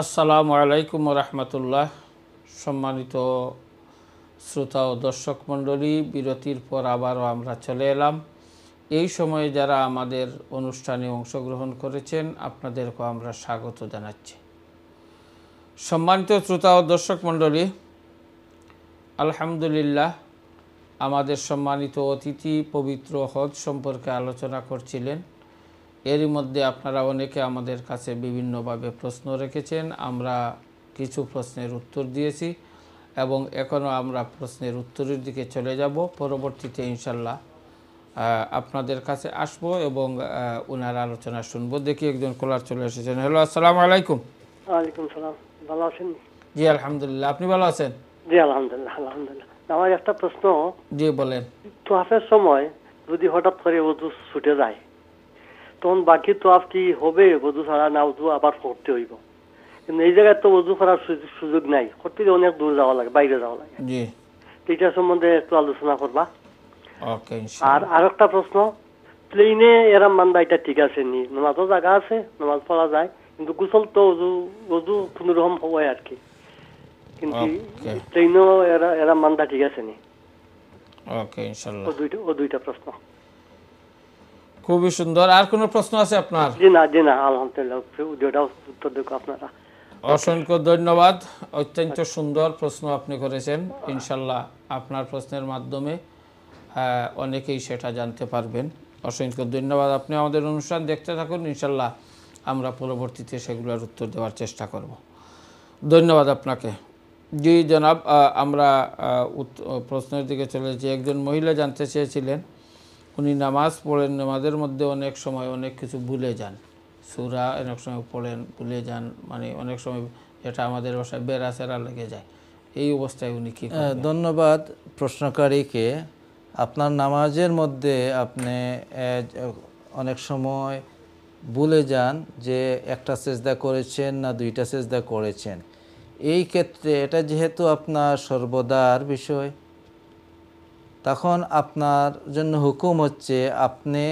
আসসালামু আলাইকুম রহমতুল্লাহ। সম্মানিত শ্রোতা ও দর্শক মণ্ডলী, বিরতির পর আবারও আমরা চলে এলাম। এই সময়ে যারা আমাদের অনুষ্ঠানে অংশগ্রহণ করেছেন আপনাদেরকেও আমরা স্বাগত জানাচ্ছি। সম্মানিত শ্রোতা ও দর্শক মণ্ডলী, আলহামদুলিল্লাহ, আমাদের সম্মানিত অতিথি পবিত্র হজ সম্পর্কে আলোচনা করছিলেন। এরই মধ্যে আপনারা অনেকে আমাদের কাছে বিভিন্নভাবে প্রশ্ন রেখেছেন। আমরা কিছু প্রশ্নের উত্তর দিয়েছি এবং এখনও আমরা প্রশ্নের উত্তরের দিকে চলে যাব। পরবর্তীতে ইনশাল্লাহ আপনাদের কাছে আসব এবং ওনার আলোচনা শুনবো। দেখি একজন কলার চলে এসেছেন। হ্যালো, আসসালামু আলাইকুম। ওয়ালাইকুম সালাম। ভালো আছেন? জি আলহামদুলিল্লাহ, আপনি ভালো আছেন? জি আলহামদুলিল্লাহ আলহামদুলিল্লাহ। আমার একটা প্রশ্ন। জি বলেন। তোয়াফের সময় যদি হঠাৎ করে ওযু ছুটে যায় তখন বাকি তোয়াফ কি হবে? ওযু ছাড়া না ওযু আবার করতে হইব? কিন্তু এই জায়গায় তো ওযু করার সুযোগ নাই, করতে অনেক দূর যাওয়া লাগে, বাইরে যাওয়া লাগে। জি, এটা সম্বন্ধে একটু আলোচনা করবা। ওকে। আর আরেকটা প্রশ্ন, প্লেনে এরাম মান্দা এটা ঠিক আছে নি? নামাজও জায়গা আছে, নামাজ পড়া যায়, কিন্তু গোসল তো ওযু কোন রকম হয় আর কি, কিন্তু প্লেনও এরাম মান্দা ঠিক আছে নি? ওকে, ইনশাআল্লাহ। ও দুইটা প্রশ্ন। খুবই সুন্দর। আর কোনো প্রশ্ন আছে আপনার? জি না আলহামদুলিল্লাহ, দুইটা উত্তর দেব আপনারা। অসংখ্য ধন্যবাদ। অত্যন্ত সুন্দর প্রশ্ন আপনি করেছেন। ইনশাল্লাহ আপনার প্রশ্নের মাধ্যমে অনেকেই সেটা জানতে পারবেন। অসংখ্য ধন্যবাদ। আপনি আমাদের অনুষ্ঠান দেখতে থাকুন, ইনশাল্লাহ আমরা পরবর্তীতে সেগুলোর উত্তর দেওয়ার চেষ্টা করব। ধন্যবাদ আপনাকে। জি জনাব, আমরা প্রশ্নের দিকে চলে যাচ্ছি। একজন মহিলা জানতে চেয়েছিলেন, উনি নামাজ পড়েন, নামাজের মধ্যে অনেক সময় অনেক কিছু ভুলে যান, সূরা অনেক সময় পড়েন ভুলে যান, মানে অনেক সময় এটা আমাদের ভাষায় বেড়াচেরা লেগে যায়। এই অবস্থায় উনি কী করবেন? ধন্যবাদ প্রশ্নকারীকে। আপনার নামাজের মধ্যে আপনি অনেক সময় ভুলে যান যে একটা সেজদা করেছেন না দুইটা সেজদা করেছেন। এই ক্ষেত্রে এটা যেহেতু আপনার সর্বদার বিষয়, তখন আপনার জন্য হুকুম হচ্ছে, আপনি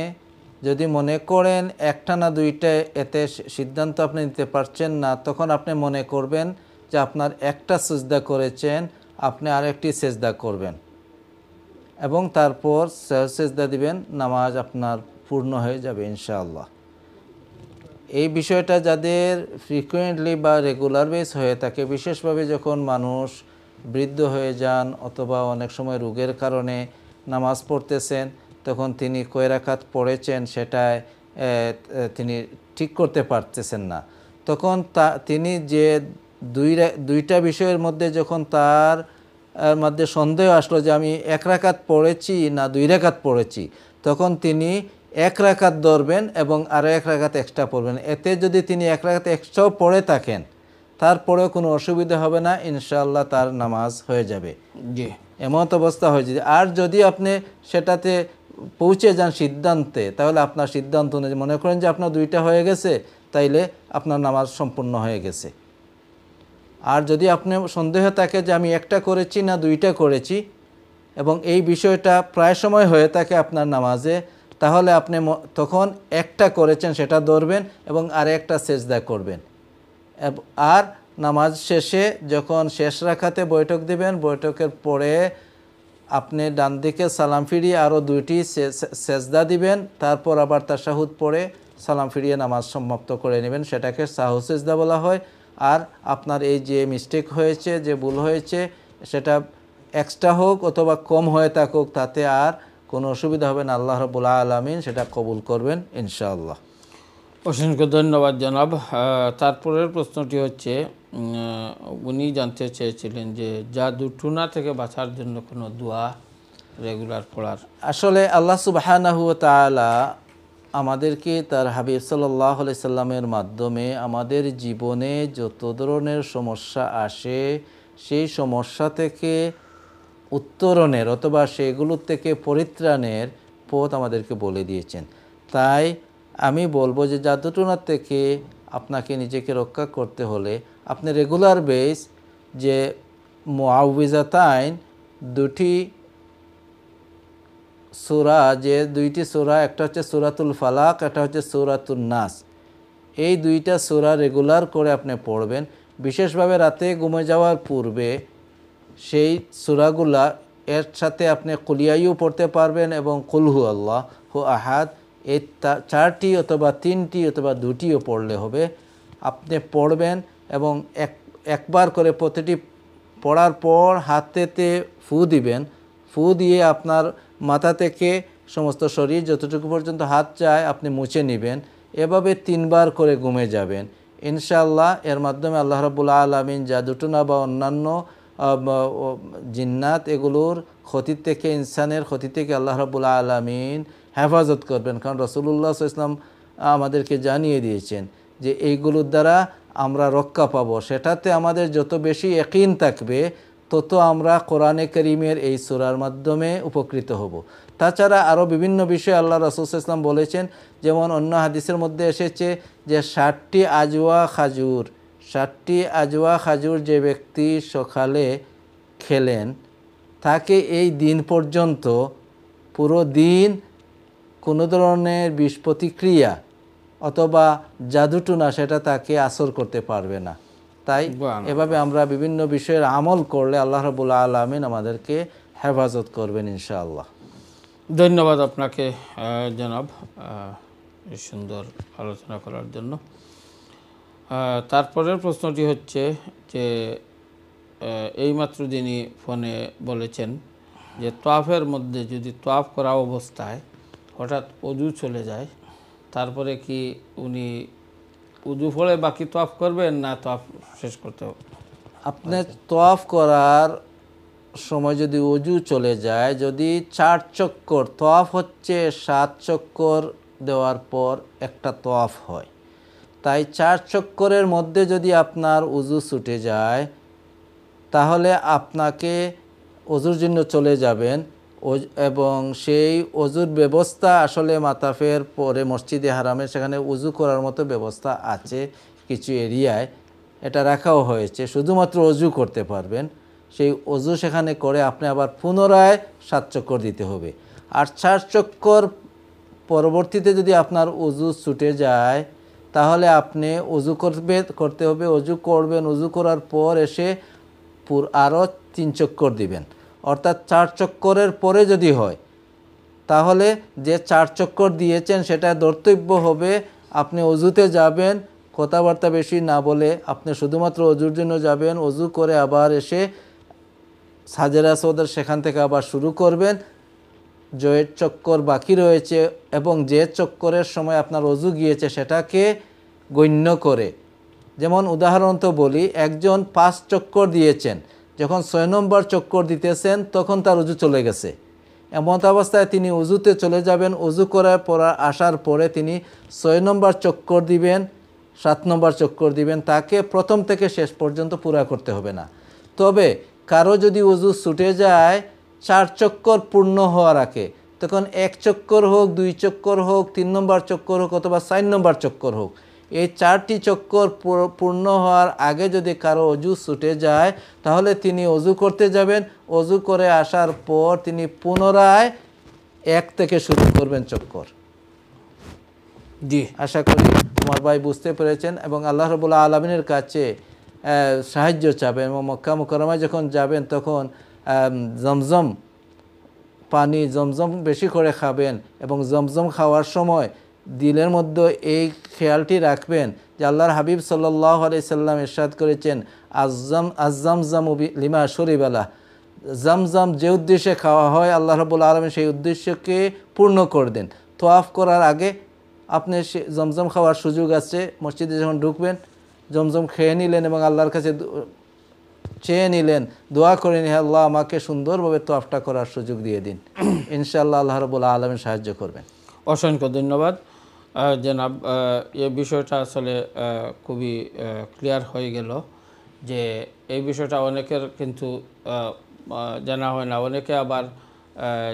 যদি মনে করেন একটা না দুইটা এতে সিদ্ধান্ত আপনি নিতে পারছেন না, তখন আপনি মনে করবেন যে আপনার একটা সেজদা করেছেন, আপনি আরেকটি সেজদা করবেন এবং তারপর সেজদা দিবেন, নামাজ আপনার পূর্ণ হয়ে যাবে ইনশাআল্লাহ। এই বিষয়টা যাদের ফ্রিকুয়েন্টলি বা রেগুলার বেস হয়ে থাকে, বিশেষভাবে যখন মানুষ বৃদ্ধ হয়ে যান অথবা অনেক সময় রোগের কারণে নামাজ পড়তেছেন, তখন তিনি কয় রাকাত পড়েছেন সেটায় তিনি ঠিক করতে পারতেছেন না, তখন তিনি যে দুইটা বিষয়ের মধ্যে যখন তার মধ্যে সন্দেহ আসলো যে আমি এক রাকাত পড়েছি না দুই রাকাত পড়েছি, তখন তিনি এক রাকাত ধরবেন এবং আরও এক রাকাত এক্সট্রা পড়বেন। এতে যদি তিনি এক রাকাত এক্সট্রাও পড়ে থাকেন তারপরেও কোনো অসুবিধা হবে না, ইনশাআল্লাহ তার নামাজ হয়ে যাবে। জি, এমত অবস্থা হয়ে যাবে। আর যদি আপনি সেটাতে পৌঁছে যান সিদ্ধান্তে, তাহলে আপনার সিদ্ধান্ত অনুযায়ী মনে করেন যে আপনার দুইটা হয়ে গেছে, তাইলে আপনার নামাজ সম্পূর্ণ হয়ে গেছে। আর যদি আপনি সন্দেহ থাকে যে আমি একটা করেছি না দুইটা করেছি, এবং এই বিষয়টা প্রায় সময় হয়ে থাকে আপনার নামাজে, তাহলে আপনি তখন একটা করেছেন সেটা ধরবেন এবং আরেকটা সেজদা করবেন। আর নামাজ শেষে যখন শেষ রাকাতে বৈঠক দিবেন, বৈঠকের পরে আপনি ডান দিকে সালাম ফিরিয়ে আরও দুইটি সেজদা দিবেন, তারপর আবার তাশাহুদ পড়ে সালাম ফিরিয়ে নামাজ সমাপ্ত করে নেবেন। সেটাকে সাহু সেজদা বলা হয়। আর আপনার এই যে মিস্টেক হয়েছে, যে ভুল হয়েছে, সেটা এক্সট্রা হোক অথবা কম হয়ে থাকুক, তাতে আর কোনো অসুবিধা হবে না। আল্লাহ রাব্বুল আলামিন সেটা কবুল করবেন ইনশাআল্লাহ। অসংখ্য ধন্যবাদ জনাব। তারপরের প্রশ্নটি হচ্ছে, উনি জানতে চেয়েছিলেন যে জাদুটুনা থেকে বাঁচার জন্য কোনো দোয়া রেগুলার পড়ার। আসলে আল্লাহ সুবহানাহু ওয়া তাআলা আমাদেরকে তার হাবিব সাল্লাল্লাহু আলাইহি সাল্লামের মাধ্যমে আমাদের জীবনে যত ধরনের সমস্যা আসে, সেই সমস্যা থেকে উত্তরণের অথবা সেগুলোর থেকে পরিত্রাণের পথ আমাদেরকে বলে দিয়েছেন। তাই আমি বলবো যে জাদুটোনার থেকে আপনাকে নিজেকে রক্ষা করতে হলে আপনি রেগুলার বেস যে মুআউযিজাতাইন, দুটি সূরা, যে দুইটি সূরা, একটা হচ্ছে সূরাতুল ফালাক, একটা হচ্ছে সূরাতুন নাস, এই 2টা সূরা রেগুলার করে আপনি পড়বেন। বিশেষভাবে রাতে ঘুমে যাওয়ার পূর্বে সেই সূরাগুলা এর সাথে আপনি কুলিয়াইও পড়তে পারবেন এবং কুল হু আল্লাহু আহাদ, এই 4টি অথবা 3টি অথবা 2টিও পড়লে হবে। আপনি পড়বেন এবং একবার করে প্রতিটি পড়ার পর হাতেতে ফু দিবেন। ফু দিয়ে আপনার মাথা থেকে সমস্ত শরীর যতটুকু পর্যন্ত হাত যায় আপনি মুছে নেবেন। এভাবে 3 বার করে ঘুমে যাবেন ইনশাআল্লাহ। এর মাধ্যমে আল্লাহ রাব্বুল আলামিন জাদুটনা বা অন্যান্য জিন্নাত এগুলোর ক্ষতি থেকে, ইনসানের ক্ষতি থেকে আল্লাহ রাব্বুল আলামিন হেফাজত করবেন। কারণ রাসূলুল্লাহ সাল্লাল্লাহু আলাইহি ওয়াসাল্লাম আমাদেরকে জানিয়ে দিয়েছেন যে এইগুলোর দ্বারা আমরা রক্ষা পাবো। সেটাতে আমাদের যত বেশি ইয়াকিন থাকবে তত আমরা কোরআনে কারীমের এই সূরার মাধ্যমে উপকৃত হব। তাছাড়া আরও বিভিন্ন বিষয়ে আল্লাহ রাসূল সাল্লাল্লাহু আলাইহি ওয়াসাল্লাম বলেছেন, যেমন অন্য হাদিসের মধ্যে এসেছে যে 60টি আজওয়া খাজুর যে ব্যক্তি সকালে খেলেন তাকে এই দিন পর্যন্ত পুরো দিন কোনো ধরনের বিষ প্রতিক্রিয়া অথবা জাদুটুনা সেটা তাকে আসর করতে পারবে না। তাই এভাবে আমরা বিভিন্ন বিষয়ের আমল করলে আল্লাহ রাব্বুল আলামিন আমাদেরকে হেফাজত করবেন ইনশাআল্লাহ। ধন্যবাদ আপনাকে জনাব এই সুন্দর আলোচনা করার জন্য। তারপরের প্রশ্নটি হচ্ছে যে এইমাত্র যিনি ফোনে বলেছেন যে তোয়াফের মধ্যে যদি তোয়াফ করা অবস্থায় হঠাৎ অজু চলে যায়, তারপরে কি উনি উজু ফলে বাকি তোয়াফ করবেন না তোয়াফ শেষ করতে হবে? আপনার তোয়াফ করার সময় যদি অজু চলে যায়, যদি 4 চক্কর, তোয়াফ হচ্ছে 7 চক্কর দেওয়ার পর একটা তোয়াফ হয়, তাই 4 চক্করের মধ্যে যদি আপনার অজু ছুটে যায় তাহলে আপনাকে অজুর জন্য চলে যাবেন এবং সেই অজুর ব্যবস্থা আসলে মাতাফের পরে মসজিদে হারামে সেখানে অজু করার মতো ব্যবস্থা আছে কিছু এরিয়ায়, এটা রাখাও হয়েছে, শুধুমাত্র অজু করতে পারবেন। সেই অজু সেখানে করে আপনি আবার পুনরায় 7 চক্কর দিতে হবে। আর 4 চক্কর পরবর্তীতে যদি আপনার অজু ছুটে যায় তাহলে আপনি অজু করতে হবে, অজু করবেন, অজু করার পর এসে আরও 3 চক্কর দিবেন। অর্থাৎ 4 চক্করের পরে যদি হয় তাহলে যে 4 চক্কর দিয়েছেন সেটা ধর্তব্য হবে। আপনি অজুতে যাবেন, কথাবার্তা বেশি না বলে আপনি শুধুমাত্র অজুর জন্য যাবেন, অজু করে আবার এসে সাজেরা সওদের সেখান থেকে আবার শুরু করবেন। যে চক্কর বাকি রয়েছে এবং যে চক্করের সময় আপনার অজু গিয়েছে সেটাকে গণ্য করে, যেমন উদাহরণ তো বলি, একজন 5 চক্কর দিয়েছেন, যখন 6 নম্বর চক্কর দিতেছেন তখন তার অজু চলে গেছে। এমন অবস্থায় তিনি অজুতে চলে যাবেন, অজু করার পর আসার পরে তিনি 6 নম্বর চক্কর দিবেন, 7 নম্বর চক্কর দিবেন, তাকে প্রথম থেকে শেষ পর্যন্ত পুরা করতে হবে না। তবে কারো যদি অজু ছুটে যায় 4 চক্কর পূর্ণ হওয়ার আগে, তখন 1 চক্কর হোক, 2 চক্কর হোক, 3 নম্বর চক্কর হোক অথবা 4 নম্বর চক্কর হোক, এই 4টি চক্কর পূর্ণ হওয়ার আগে যদি কারো অজু ছুটে যায় তাহলে তিনি অজু করতে যাবেন, অজু করে আসার পর তিনি পুনরায় 1 থেকে শুরু করবেন চক্কর। জি, আশা করি আমার ভাই বুঝতে পেরেছেন এবং আল্লাহ রাব্বুল আলামিনের কাছে সাহায্য চাবেন এবং মক্কা মুকাররমায় যখন যাবেন তখন জমজম পানি, জমজম বেশি করে খাবেন এবং জমজম খাওয়ার সময় দিলের মধ্যে এই খেয়ালটি রাখবেন যে আল্লাহর হাবিব সাল্লাল্লাহু আলাইহি সাল্লাম ইরশাদ করেছেন, আয-যামযামু লিমা শুরিবা লাহ, জামজাম যে উদ্দেশ্যে খাওয়া হয় আল্লাহ রাব্বুল আলামিন সেই উদ্দেশ্যকে পূর্ণ করে দেন। তোয়াফ করার আগে আপনি জমজম খাওয়ার সুযোগ আছে, মসজিদে যখন ঢুকবেন জমজম খেয়ে নিলেন এবং আল্লাহর কাছে চেয়ে নিলেন, দোয়া করে নিলেন, আল্লাহ আমাকে সুন্দরভাবে তোয়াফটা করার সুযোগ দিয়ে দিন। ইনশাআল্লাহ আল্লাহ রাব্বুল আলামিন সাহায্য করবেন। অসংখ্য ধন্যবাদ জনাব। এই বিষয়টা আসলে খুবই ক্লিয়ার হয়ে গেল যে এই বিষয়টা অনেকের কিন্তু জানা হয় না। অনেকে আবার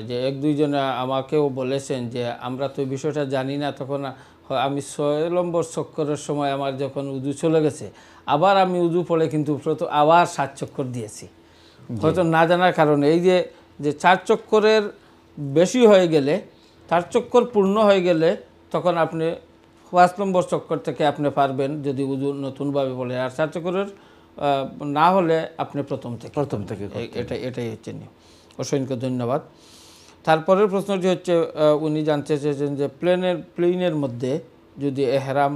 যে 1-2 জনে আমাকেও বলেছেন যে আমরা তো বিষয়টা জানি না, তখন আমি 6 নম্বর চক্করের সময় আমার যখন উজু চলে গেছে আবার আমি উজু পড়ে কিন্তু আবার 7 চক্কর দিয়েছি, হয়তো না জানার কারণে। এই যে 4 চক্করের বেশি হয়ে গেলে, 4 চক্কর পূর্ণ হয়ে গেলে তখন আপনি পাঁচ নম্বর চক্কর থেকে আপনি পারবেন যদি উজু নতুনভাবে বলে, আর 4 চক্করের না হলে আপনি প্রথম থেকে এটাই হচ্ছে নিয়ম। অসংখ্য ধন্যবাদ। তারপরের প্রশ্নটি হচ্ছে উনি জানতে চেয়েছেন যে প্লেনের মধ্যে যদি এহরাম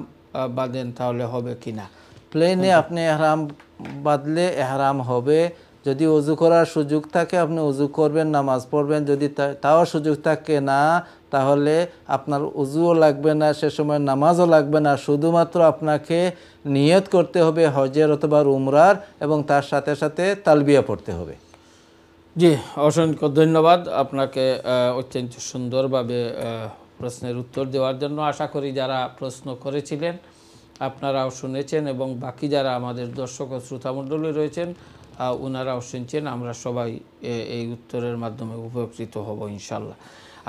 বাঁধেন তাহলে হবে কি না। প্লেনে আপনি এহরাম বাঁধলে এহরাম হবে। যদি উজু করার সুযোগ থাকে আপনি উজু করবেন, নামাজ পড়বেন। যদি তাও সুযোগ থাকে না, তাহলে আপনার উজুও লাগবে না, সে সময় নামাজও লাগবে না। শুধুমাত্র আপনাকে নিয়ত করতে হবে হজের অথবা উমরার, এবং তার সাথে সাথে তালবিয়া পড়তে হবে। জি, অসংখ্য ধন্যবাদ আপনাকে অত্যন্ত সুন্দরভাবে প্রশ্নের উত্তর দেওয়ার জন্য। আশা করি যারা প্রশ্ন করেছিলেন আপনারাও শুনেছেন, এবং বাকি যারা আমাদের দর্শক ও শ্রোতামণ্ডলী রয়েছেন ওনারাও শুনছেন। আমরা সবাই এই উত্তরের মাধ্যমে উপকৃত হব ইনশাল্লাহ।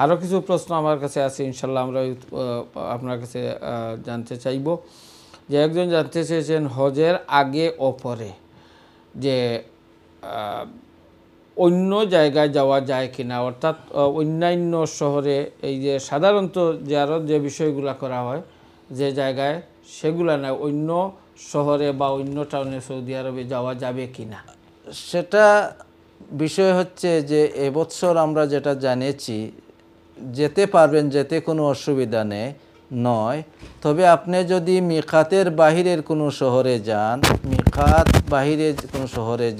আরও কিছু প্রশ্ন আমার কাছে আছে, ইনশাল্লাহ আমরা আপনার কাছে জানতে চাইব। যে একজন জানতে চেয়েছেন হজের আগে ও পরে যে অন্য জায়গায় যাওয়া যায় কিনা, অর্থাৎ অন্যান্য শহরে এই যে সাধারণত যে বিষয়গুলো করা হয় যে জায়গায়, সেগুলো না অন্য শহরে বা অন্য টাউনে সৌদি আরবে যাওয়া যাবে কিনা। সেটা বিষয় হচ্ছে যে এবছর আমরা যেটা জানিয়েছি যেতে পারবেন, যেতে কোনো অসুবিধা নয়। তবে আপনি যদি মিকাতের বাহিরের কোনো শহরে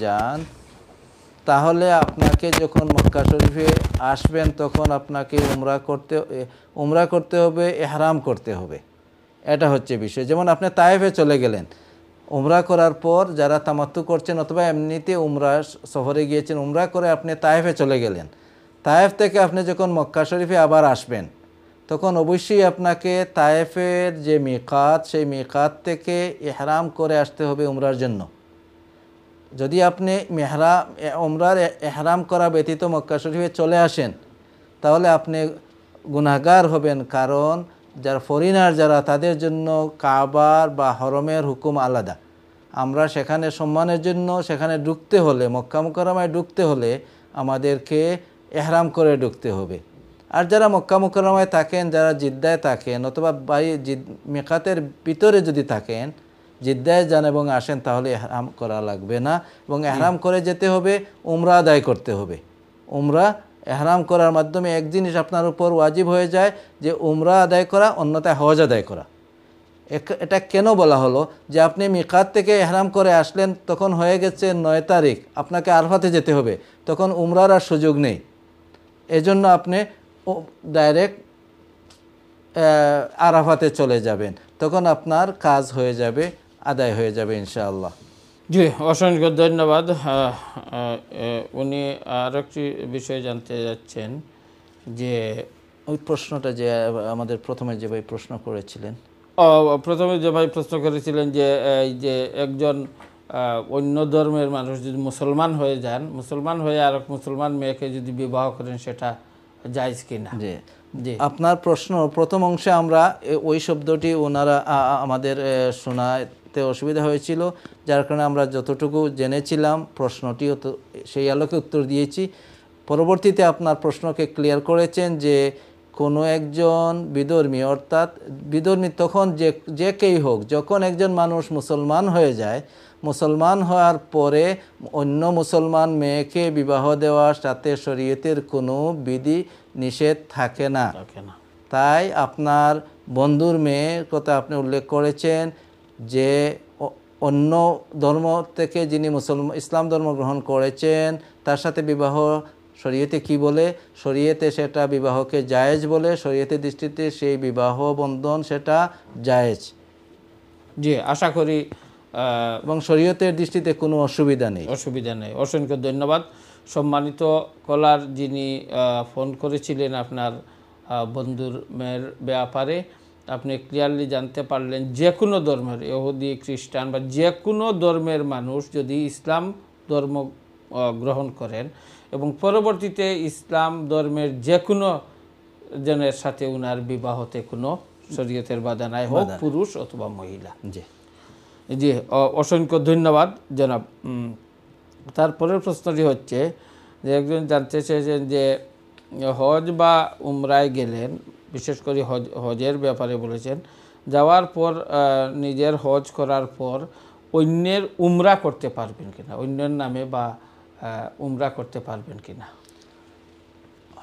যান, তাহলে আপনাকে যখন মক্কা শরীফে আসবেন তখন আপনাকে উমরা করতে হবে, ইহরাম করতে হবে। এটা হচ্ছে বিষয়। যেমন আপনি তায়েফে চলে গেলেন, উমরা করার পর যারা তামাত্তু করছেন অথবা এমনিতে উমরা সফরে গিয়েছেন, উমরা করে আপনি তায়েফে চলে গেলেন। তায়েফ থেকে আপনি যখন মক্কা শরীফে আবার আসবেন তখন অবশ্যই আপনাকে তায়েফের যে মিকাত, সেই মিকাত থেকে ইহরাম করে আসতে হবে উমরার জন্য। যদি আপনি উমরার ইহরাম করা ব্যতীত মক্কা শরীফে চলে আসেন তাহলে আপনি গুনাহগার হবেন, কারণ যারা ফরিনার যারা তাদের জন্য কাবার বা হরমের হুকুম আলাদা। আমরা সেখানে সম্মানের জন্য সেখানে ঢুকতে হলে, মক্কা মুকাররমায় ঢুকতে হলে আমাদেরকে ইহরাম করে ঢুকতে হবে। আর যারা মক্কা মুকাররমায় থাকেন, যারা জিদ্দায় থাকেন অথবা মিকাতের ভিতরে যদি থাকেন, জিদ্দায় যান এবং আসেন, তাহলে ইহরাম করা লাগবে না, এবং ইহরাম করে যেতে হবে, উমরা আদায় করতে হবে। ইহরাম করার মাধ্যমে এক জিনিস আপনার উপর ওয়াজিব হয়ে যায় যে উমরা আদায় করা, অন্যথায় হজ আদায় করা। এটা কেন বলা হলো যে আপনি মিকাত থেকে ইহরাম করে আসলেন, তখন হয়ে গেছে 9 তারিখ, আপনাকে আরফাতে যেতে হবে, তখন উমরার আর সুযোগ নেই। এজন্য আপনি ডাইরেক্ট আরাফাতে চলে যাবেন, তখন আপনার কাজ হয়ে যাবে, আদায় হয়ে যাবে ইনশাআল্লাহ। জি, অসংখ্য ধন্যবাদ। উনি আর একটি বিষয় জানতে যাচ্ছেন যে ওই প্রশ্নটা যে আমাদের প্রথমে যে ভাই প্রশ্ন করেছিলেন, যে এই যে একজন অন্য ধর্মের মানুষ যদি মুসলমান হয়ে যান, মুসলমান হয়ে আর এক মুসলমান মেয়েকে যদি বিবাহ করেন, সেটা জায়েজ কিনা। জি, আপনার প্রশ্ন প্রথম অংশে আমরা ওই শব্দটি ওনারা আমাদের শোনাতে অসুবিধা হয়েছিল, যার কারণে আমরা যতটুকু জেনেছিলাম প্রশ্নটি সেই আলোকে উত্তর দিয়েছি। পরবর্তীতে আপনার প্রশ্নকে ক্লিয়ার করেছেন যে কোনো একজন বিধর্মী, অর্থাৎ বিধর্মী তখন যে কেই হোক, যখন একজন মানুষ মুসলমান হয়ে যায়, মুসলমান হওয়ার পরে অন্য মুসলমান মেয়েকে বিবাহ দেওয়ার সাথে শরীয়তের কোনো বিধি নিষেধ থাকে না। তাই আপনার বন্ধুর মেয়ের কথা আপনি উল্লেখ করেছেন যে অন্য ধর্ম থেকে যিনি ইসলাম ধর্ম গ্রহণ করেছেন তার সাথে বিবাহ শরীয়তে কি বলে? শরীয়তে সেটা বিবাহকে জায়েজ বলে। শরীয়তের দৃষ্টিতে সেই বিবাহ বন্ধন সেটা জায়েজ। জি, আশা করি এবং শরীয়তের দৃষ্টিতে কোনো অসুবিধা নেই। অসংখ্য ধন্যবাদ। সম্মানিত কলার, যিনি ফোন করেছিলেন আপনার বন্ধুর মেয়ের ব্যাপারে, আপনি ক্লিয়ারলি জানতে পারলেন যে কোনো ধর্মের, ইহুদি, খ্রিস্টান বা যে কোনো ধর্মের মানুষ যদি ইসলাম ধর্ম গ্রহণ করেন এবং পরবর্তীতে ইসলাম ধর্মের যে কোনো জনের সাথে উনার বিবাহতে কোনো শরীয়তের বাধা নাই, হোক পুরুষ অথবা মহিলা। জি, অসংখ্য ধন্যবাদ জনাব। তারপরের প্রশ্নটি হচ্ছে যে একজন জানতে চেয়েছেন যে হজ বা উমরায় গেলেন, বিশেষ করে হজের ব্যাপারে বলেছেন, যাওয়ার পর নিজের হজ করার পর অন্যের উমরা করতে পারবেন কিনা, অন্যের নামে বা উমরা করতে পারবেন কিনা?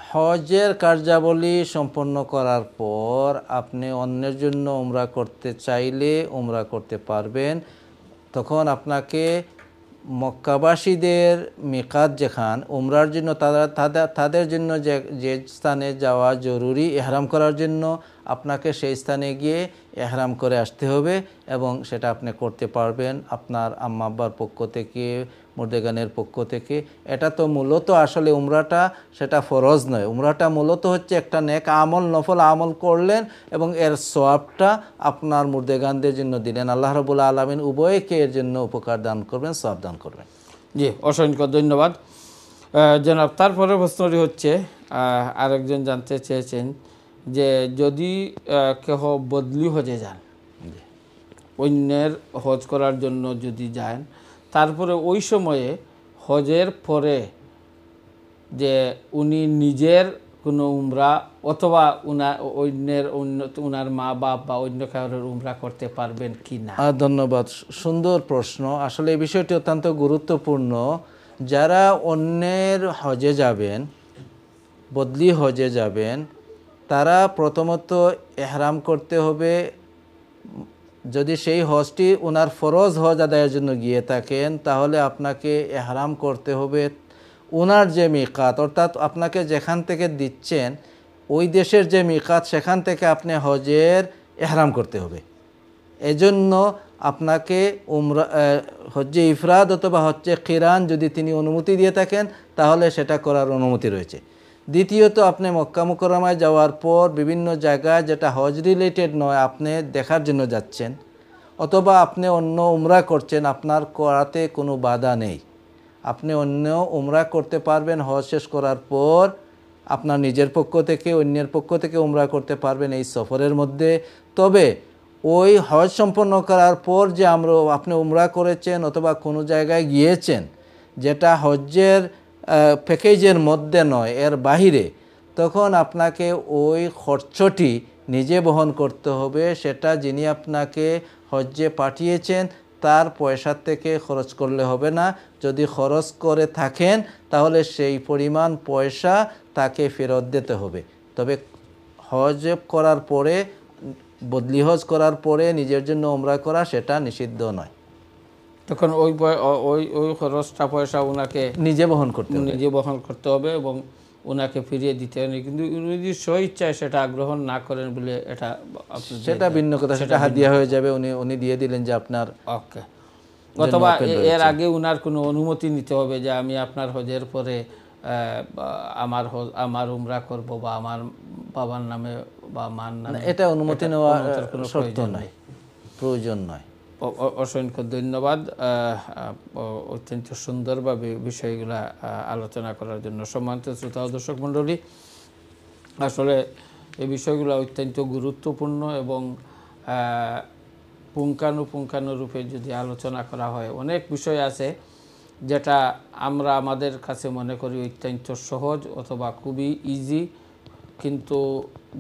হজের কার্যাবলী সম্পন্ন করার পর আপনি অন্যের জন্য উমরা করতে চাইলে উমরা করতে পারবেন। তখন আপনাকে মক্কাবাসীদের মিকাত যেখান উমরার জন্য তাদের জন্য যে স্থানে যাওয়া জরুরি ইহরাম করার জন্য, আপনাকে সেই স্থানে গিয়ে ইহরাম করে আসতে হবে এবং সেটা আপনি করতে পারবেন আপনার আম্মা আব্বার পক্ষ থেকে, মুর্দেগানের পক্ষ থেকে। এটা তো মূলত আসলে উমরাটা সেটা ফরজ নয়, উমরাটা মূলত হচ্ছে একটা নেক আমল, নফল আমল করলেন এবং এর সওয়াবটা আপনার মুর্দেগানদের জন্য দিলেন। আল্লাহ রাব্বুল আলামিন উভয়কে এর জন্য উপকার দান করবেন, সওয়াব দান করবেন। জি, অসংখ্য ধন্যবাদ জনাব। তারপরে প্রশ্নটি হচ্ছে আরেকজন জানতে চেয়েছেন যে যদি কেহ বদলি হজে যান, অন্যের হজ করার জন্য যদি যান, তারপরে ওই সময়ে হজের পরে যে উনি নিজের কোনো উমরা অথবা উনার মা বাপ বা অন্য কারোর উমরা করতে পারবেন কি না? ধন্যবাদ, সুন্দর প্রশ্ন। আসলে এই বিষয়টি অত্যন্ত গুরুত্বপূর্ণ। যারা অন্যের হজে যাবেন, বদলি হজে যাবেন, তারা প্রথমত ইহরাম করতে হবে। যদি সেই হজটি ওনার ফরজ হজ আদায়ের জন্য গিয়ে থাকেন, তাহলে আপনাকে ইহরাম করতে হবে ওনার যে মিকাত, অর্থাৎ আপনাকে যেখান থেকে দিচ্ছেন ওই দেশের যে মিকাত, সেখান থেকে আপনি হজের ইহরাম করতে হবে। এজন্য আপনাকে হজ্জে ইফরাদ অথবা হজ্জে কিরান যদি তিনি অনুমতি দিয়ে থাকেন, তাহলে সেটা করার অনুমতি রয়েছে। দ্বিতীয়ত, আপনি মক্কা মুকাররমায় যাওয়ার পর বিভিন্ন জায়গায় যেটা হজ রিলেটেড নয়, আপনি দেখার জন্য যাচ্ছেন অথবা আপনি অন্য উমরা করছেন, আপনার করাতে কোনো বাধা নেই। আপনি অন্য উমরা করতে পারবেন হজ শেষ করার পর, আপনার নিজের পক্ষ থেকে অন্যের পক্ষ থেকে উমরা করতে পারবেন এই সফরের মধ্যে। তবে ওই হজ সম্পন্ন করার পর যে আপনি উমরা করেছেন অথবা কোনো জায়গায় গিয়েছেন যেটা হজ্জের প্যাকেজের মধ্যে নয়, এর বাহিরে, তখন আপনাকে ওই খরচটি নিজে বহন করতে হবে। সেটা যিনি আপনাকে হজ্জে পাঠিয়েছেন তার পয়সার থেকে খরচ করলে হবে না। যদি খরচ করে থাকেন তাহলে সেই পরিমাণ পয়সা তাকে ফেরত দিতে হবে। তবে হজ করার পরে, বদলি হজ করার পরে নিজের জন্য উমরা করা সেটা নিষিদ্ধ নয়। তখন ওই খরচটা পয়সা ওনাকে নিজে বহন করতে হবে এবং ওনাকে ফিরিয়ে দিতে হবে। কিন্তু উনি যদি স্বইচ্ছায় সেটা গ্রহণ না করেন বলে সেটা ভিন্ন কথা, সেটা হাদিয়া হয়ে যাবে। উনি দিয়ে দিলেন যে আপনার, ওকে। অথবা এর আগে উনার কোনো অনুমতি নিতে হবে যে আমি আপনার হজের পরে আমার উমরা করব বা আমার বাবার নামে বা মার নামে, এটা অনুমতি নেওয়া শর্ত নয়, প্রয়োজন নয়। অসংখ্য ধন্যবাদ অত্যন্ত সুন্দরভাবে বিষয়গুলা আলোচনা করার জন্য। সম্মানিত শ্রোতা ও দর্শক মণ্ডলী, আসলে এই বিষয়গুলো অত্যন্ত গুরুত্বপূর্ণ এবং পুঙ্খানুপুঙ্খানুরূপে যদি আলোচনা করা হয়, অনেক বিষয় আছে যেটা আমরা আমাদের কাছে মনে করি অত্যন্ত সহজ অথবা খুবই ইজি, কিন্তু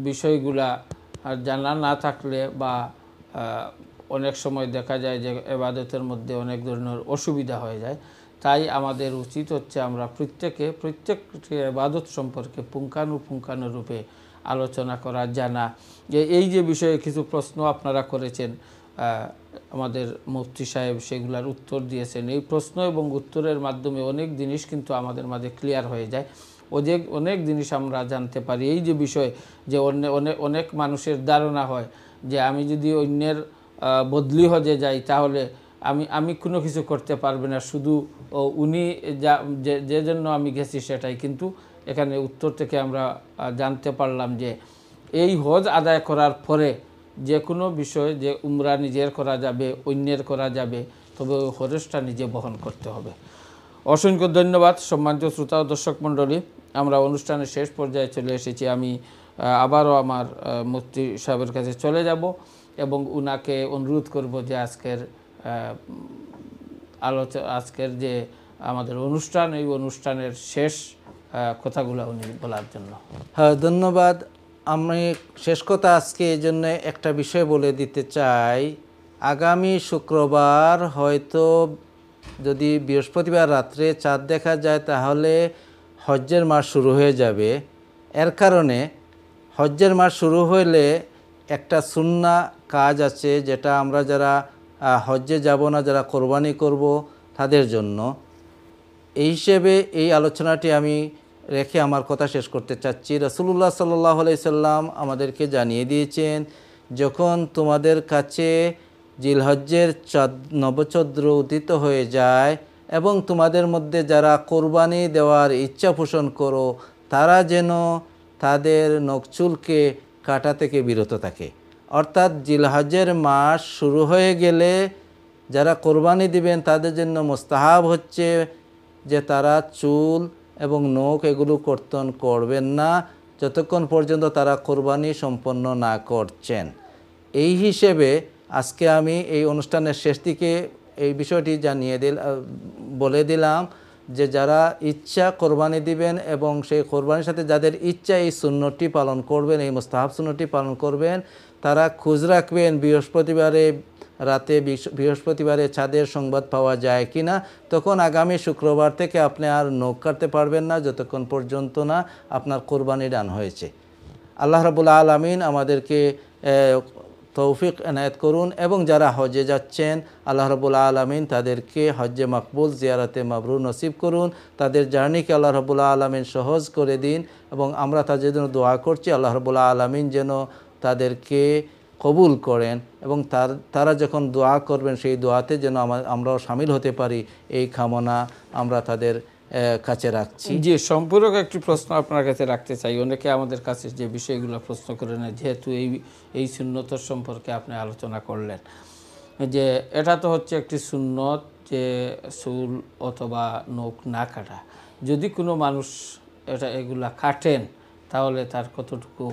বিষয়গুলা জানা না থাকলে বা অনেক সময় দেখা যায় যে ইবাদতের মধ্যে অনেক ধরনের অসুবিধা হয়ে যায়। তাই আমাদের উচিত হচ্ছে আমরা প্রত্যেকটি ইবাদত সম্পর্কে পুঙ্খানুপুঙ্খানুরূপে আলোচনা করা, জানা। যে এই যে বিষয়ে কিছু প্রশ্ন আপনারা করেছেন, আমাদের মুফতি সাহেব সেগুলার উত্তর দিয়েছেন। এই প্রশ্ন এবং উত্তরের মাধ্যমে অনেক জিনিস কিন্তু আমাদের মাঝে ক্লিয়ার হয়ে যায়, অনেক জিনিস আমরা জানতে পারি। এই যে বিষয় যে অনেক মানুষের ধারণা হয় যে আমি যদি অন্যের বদলি হজে যাই তাহলে আমি কোনো কিছু করতে পারবে না, শুধু উনি যে জন্য আমি গেছি সেটাই। কিন্তু এখানে উত্তর থেকে আমরা জানতে পারলাম যে এই হজ আদায় করার পরে যে কোনো বিষয়, যে উমরা নিজের করা যাবে, অন্যের করা যাবে, তবে ওই খরচটা নিজে বহন করতে হবে। অসংখ্য ধন্যবাদ সম্মানিত শ্রোতা ও দর্শক মণ্ডলী, আমরা অনুষ্ঠানের শেষ পর্যায়ে চলে এসেছি। আমি আবারও আমার মুফতি সাহেবের কাছে চলে যাব এবং উনাকে অনুরোধ করব যে আজকের যে আমাদের অনুষ্ঠান, এই অনুষ্ঠানের শেষ কথাগুলো উনি বলার জন্য। হ্যাঁ, ধন্যবাদ। আমি শেষ কথা আজকে এই জন্য একটা বিষয় বলে দিতে চাই। আগামী শুক্রবার হয়তো যদি বৃহস্পতিবার রাত্রে চাঁদ দেখা যায় তাহলে হজ্জের মাস শুরু হয়ে যাবে। এর কারণে হজ্জের মাস শুরু হলে একটা সুন্না কাজ আছে, যেটা আমরা যারা হজ্জে যাব না, যারা কোরবানি করব তাদের জন্য। এই হিসেবে এই আলোচনাটি আমি রেখে আমার কথা শেষ করতে চাচ্ছি। রাসূলুল্লাহ সাল্লাল্লাহু আলাইহি সাল্লাম আমাদেরকে জানিয়ে দিয়েছেন, যখন তোমাদের কাছে জিলহজ্জের নবচন্দ্র উদিত হয়ে যায় এবং তোমাদের মধ্যে যারা কোরবানি দেওয়ার ইচ্ছা পোষণ করো, তারা যেন তাদের নখচুলকে কাটা থেকে বিরত থাকে। অর্থাৎ জিলহজ্জের মাস শুরু হয়ে গেলে যারা কোরবানি দিবেন তাদের জন্য মুস্তাহাব হচ্ছে যে তারা চুল এবং নখ এগুলো কর্তন করবেন না যতক্ষণ পর্যন্ত তারা কোরবানি সম্পন্ন না করছেন। এই হিসেবে আজকে আমি এই অনুষ্ঠানের শেষ দিকে এই বিষয়টি বলে দিলাম যে যারা ইচ্ছা কোরবানি দিবেন এবং সেই কোরবানির সাথে যাদের ইচ্ছা এই সুন্নতটি পালন করবেন, এই মুস্তাহাব সুন্নতটি পালন করবেন, তারা খোঁজ রাখবেন বৃহস্পতিবারে চাঁদের সংবাদ পাওয়া যায় কি না। তখন আগামী শুক্রবার থেকে আপনি আর নখ কাটতে পারবেন না যতক্ষণ পর্যন্ত না আপনার কোরবানি দান হয়েছে। আল্লাহ রাব্বুল আলামিন আমাদেরকে তৌফিক এনায়েত করুন এবং যারা হজে যাচ্ছেন আল্লাহ রাব্বুল আলামিন তাদেরকে হজ্জে মাকবুল জিয়ারতে মাবরুর নসিব করুন। তাদের জার্নিকে আল্লাহ রাব্বুল আলামিন সহজ করে দিন এবং আমরা তাদের জন্য দোয়া করছি আল্লাহ রাব্বুল আলামিন যেন তাদেরকে কবুল করেন এবং তারা যখন দোয়া করবেন সেই দোয়াতে যেন আমরাও শামিল হতে পারি, এই কামনা আমরা তাদের কাছে রাখছি। জি, সম্পূরক একটি প্রশ্ন আপনার কাছে রাখতে চাই। অনেকে আমাদের কাছে যে বিষয়গুলো প্রশ্ন করে নেয়, যেহেতু এই সুন্নতর সম্পর্কে আপনি আলোচনা করলেন, যে এটা তো হচ্ছে একটি সুন্নত যে চুল অথবা নখ না কাটা। যদি কোনো মানুষ এগুলা কাটেন তাহলে তার কতটুকু?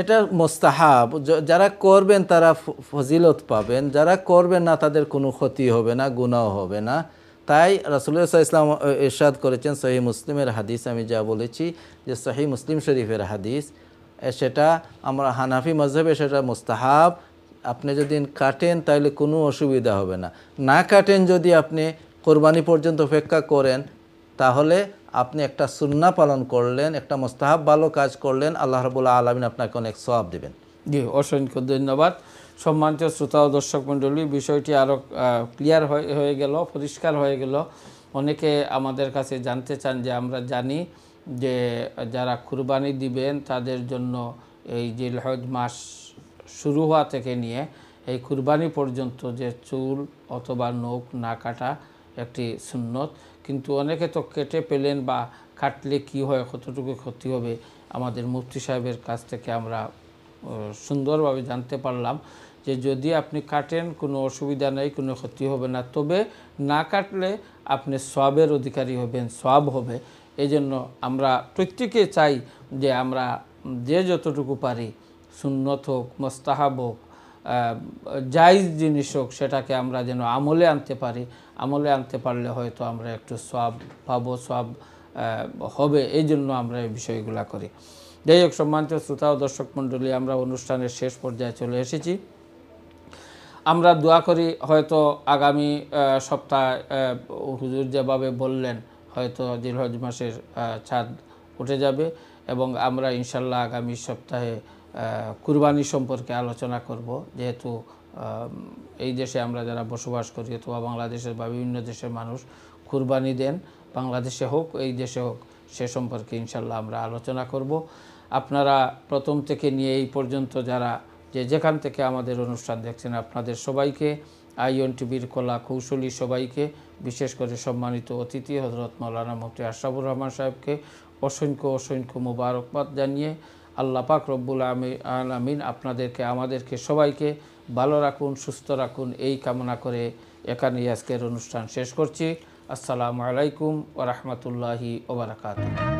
এটা মুস্তাহাব। যারা করবেন তারা ফজিলত পাবেন, যারা করবেন না তাদের কোনো ক্ষতি হবে না, গুনাহ হবে না। তাই রাসূলুল্লাহ সাল্লাল্লাহু আলাইহি ওয়াসাল্লাম ইরশাদ করেছেন, সহিহ মুসলিমের হাদিস, আমি যা বলেছি যে সহিহ মুসলিম শরীফের হাদিস, সেটা আমরা হানাফি মাযহাবে সেটা মুস্তাহাব। আপনি যদি কাটেন তাহলে কোনো অসুবিধা হবে না। না কাটেন যদি আপনি কোরবানি পর্যন্ত অপেক্ষা করেন তাহলে আপনি একটা সুন্নাহ পালন করলেন, একটা মুস্তাহাব ভালো কাজ করলেন, আল্লাহ রাব্বুল আলামিন আপনাকে অনেক সওয়াব দেবেন। জি, অসংখ্য ধন্যবাদ। সম্মানিত শ্রোতা ও দর্শক মণ্ডলী, বিষয়টি আরও ক্লিয়ার হয়ে গেল, পরিষ্কার হয়ে গেল। অনেকে আমাদের কাছে জানতে চান যে আমরা জানি যে যারা কুরবানি দিবেন তাদের জন্য এই জিলহজ মাস শুরু হওয়া থেকে নিয়ে এই কুরবানি পর্যন্ত যে চুল অথবা নখ না কাটা একটি সুন্নত, কিন্তু অনেকে তো কেটে পেলেন বা কাটলে কি হয়, কতটুকু ক্ষতি হবে, আমাদের মুফতি সাহেবের কাছ থেকে আমরা সুন্দরভাবে জানতে পারলাম যে যদি আপনি কাটেন কোনো অসুবিধা নেই, কোনো ক্ষতি হবে না, তবে না কাটলে আপনি সওয়াবের অধিকারী হবেন, সওয়াব হবে। এই জন্য আমরা প্রত্যেকে চাই যে আমরা যে যতটুকু পারি, সুন্নত হোক, মুস্তাহাব হোক, জায়েজ জিনিস হোক, সেটাকে আমরা যেন আমলে আনতে পারি। আমলে আনতে পারলে হয়তো আমরা একটু সওয়াব পাবো, সওয়াব হবে। এই জন্য আমরা এই বিষয়গুলো করি। যাই হোক, সম্মানিত শ্রোতা ও দর্শক মণ্ডলী, আমরা অনুষ্ঠানের শেষ পর্যায়ে চলে এসেছি। আমরা দোয়া করি হয়তো আগামী সপ্তাহে হুজুর যেভাবে বললেন হয়তো জিলহজ মাসের চাঁদ উঠে যাবে এবং আমরা ইনশাল্লাহ আগামী সপ্তাহে কুরবানি সম্পর্কে আলোচনা করব। যেহেতু এই দেশে আমরা যারা বসবাস করি অথবা বাংলাদেশের বা বিভিন্ন দেশের মানুষ কুরবানি দেন, বাংলাদেশে হোক এই দেশে হোক, সে সম্পর্কে ইনশাল্লাহ আমরা আলোচনা করব। আপনারা প্রথম থেকে নিয়ে এই পর্যন্ত যারা যেখান থেকে আমাদের অনুষ্ঠান দেখছেন, আপনাদের সবাইকে, আইএন টিভির কলা কৌশলী সবাইকে, বিশেষ করে সম্মানিত অতিথি হযরত মাওলানা মুফতি আশরাফুর রহমান সাহেবকে অসংখ্য মোবারকবাদ জানিয়ে আল্লাহ পাক রব্বুল আলামিন আপনাদেরকে, আমাদেরকে সবাইকে ভালো রাখুন, সুস্থ রাখুন, এই কামনা করে এখানেই আজকের অনুষ্ঠান শেষ করছি। আসসালামু আলাইকুম ওয়া রাহমাতুল্লাহি ওয়া বারাকাতুহু।